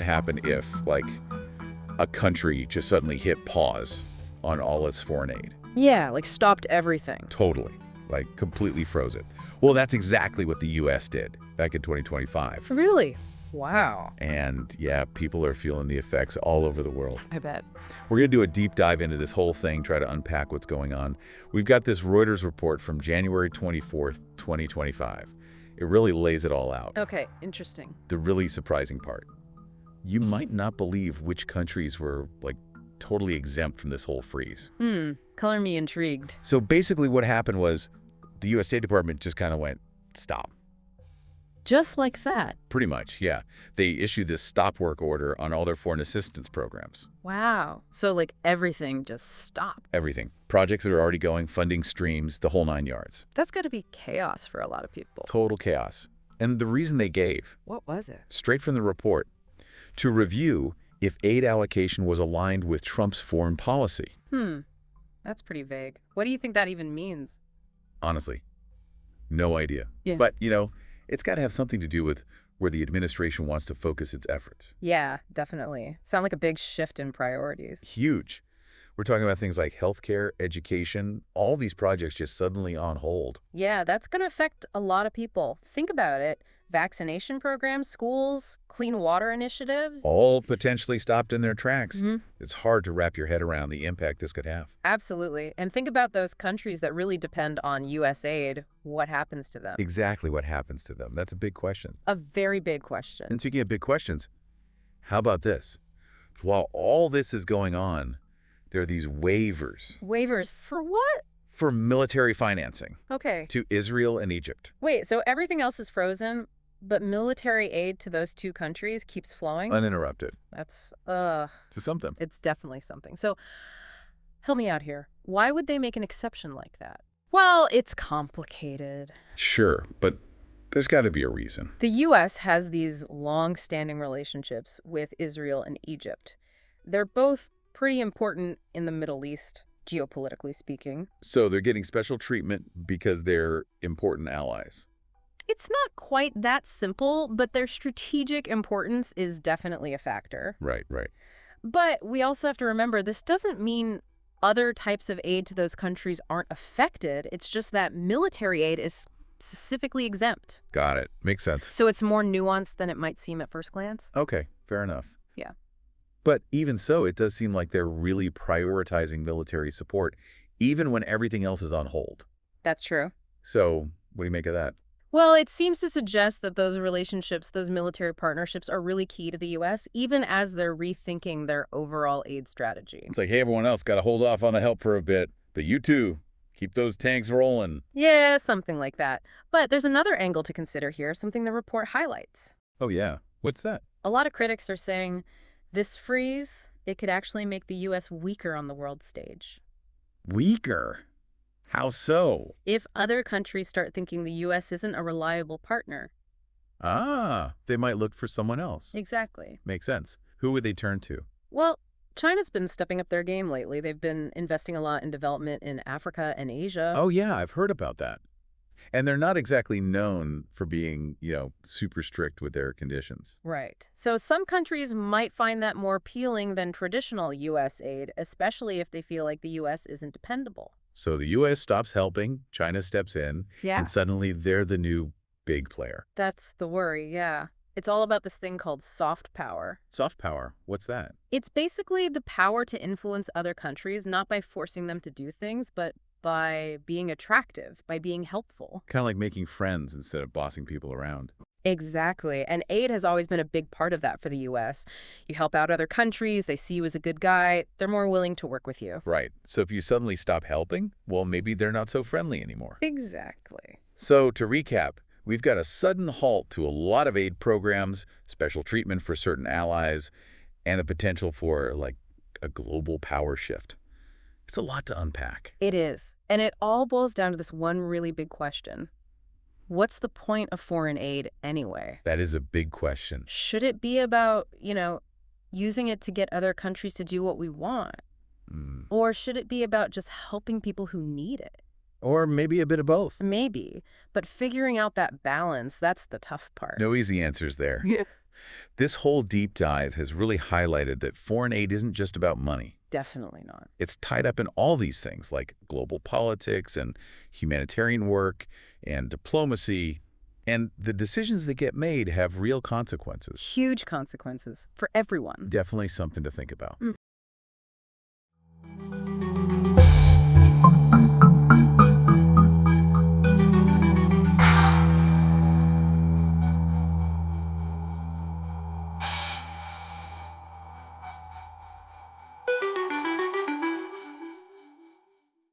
happen if, like, a country just suddenly hit pause on all its foreign aid. Yeah, like stopped everything. Totally. Like, completely froze it. Well, that's exactly what the U.S. did back in 2025. Really? Wow. And, yeah, people are feeling the effects all over the world. I bet. We're going to do a deep dive into this whole thing, try to unpack what's going on. We've got this Reuters report from January 24th, 2025. It really lays it all out. Okay, interesting. The really surprising part. You might not believe which countries were, like, totally exempt from this whole freeze. Color me intrigued. So basically what happened was the U.S. State Department just kind of went, stop. Just like that? Pretty much, yeah. They issued this stop work order on all their foreign assistance programs. Wow. So like everything just stopped. Everything. Projects that are already going, funding streams, the whole 9 yards. That's got to be chaos for a lot of people. Total chaos. And the reason they gave, What was it? straight from the report, to review if aid allocation was aligned with Trump's foreign policy. That's pretty vague. What do you think that even means? Honestly, no idea. Yeah. But, you know, it's got to have something to do with where the administration wants to focus its efforts. Yeah, definitely. Sound like a big shift in priorities. Huge. We're talking about things like healthcare, education, all these projects just suddenly on hold. Yeah, that's going to affect a lot of people. Think about it. Vaccination programs, schools, clean water initiatives. All potentially stopped in their tracks. Mm-hmm. It's hard to wrap your head around the impact this could have. Absolutely. And think about those countries that really depend on U.S. aid. What happens to them? Exactly what happens to them. That's a big question. A very big question. And speaking of big questions, how about this? While all this is going on, there are these waivers Waivers for what? for military financing Okay. to Israel and Egypt. Wait, so everything else is frozen, but military aid to those two countries keeps flowing? Uninterrupted. That's, To something. it's definitely something. So help me out here. Why would they make an exception like that? Well, it's complicated. Sure, but there's got to be a reason. The U.S. has these long-standing relationships with Israel and Egypt. They're both pretty important in the Middle East, geopolitically speaking. So they're getting special treatment because they're important allies. It's not quite that simple, but their strategic importance is definitely a factor. Right. But we also have to remember this doesn't mean other types of aid to those countries aren't affected. It's just that military aid is specifically exempt. Got it. Makes sense. So it's more nuanced than it might seem at first glance. Okay, fair enough. Yeah. But even so, it does seem like they're really prioritizing military support, even when everything else is on hold. That's true. So what do you make of that? Well, it seems to suggest that those relationships, those military partnerships are really key to the U.S., even as they're rethinking their overall aid strategy. It's like, hey, everyone else got to hold off on the help for a bit, but you too, keep those tanks rolling. Yeah, something like that. But there's another angle to consider here, something the report highlights. Oh, yeah. What's that? A lot of critics are saying this freeze, it could actually make the U.S. weaker on the world stage. Weaker? How so? If other countries start thinking the U.S. isn't a reliable partner. Ah, they might look for someone else. Exactly. Makes sense. Who would they turn to? Well, China's been stepping up their game lately. They've been investing a lot in development in Africa and Asia. Oh, yeah, I've heard about that. And they're not exactly known for being, super strict with their conditions. Right. So some countries might find that more appealing than traditional U.S. aid, especially if they feel like the U.S. isn't dependable. So the U.S. stops helping, China steps in, Yeah. and suddenly they're the new big player. That's the worry, yeah. It's all about this thing called soft power. Soft power, what's that? It's basically the power to influence other countries, not by forcing them to do things, but by being attractive, by being helpful. Kind of like making friends instead of bossing people around. Exactly. And aid has always been a big part of that for the U.S. You help out other countries, they see you as a good guy, they're more willing to work with you. Right. So if you suddenly stop helping, well, maybe they're not so friendly anymore. Exactly. So to recap, we've got a sudden halt to a lot of aid programs, special treatment for certain allies, and the potential for, like, a global power shift. It's a lot to unpack. It is. And it all boils down to this one really big question. What's the point of foreign aid anyway? That is a big question. Should it be about, using it to get other countries to do what we want? Or should it be about just helping people who need it? Or maybe a bit of both. Maybe. But figuring out that balance, that's the tough part. No easy answers there. Yeah. This whole deep dive has really highlighted that foreign aid isn't just about money. Definitely not. It's tied up in all these things like global politics and humanitarian work and diplomacy, and the decisions that get made have real consequences. Huge consequences for everyone. Definitely something to think about.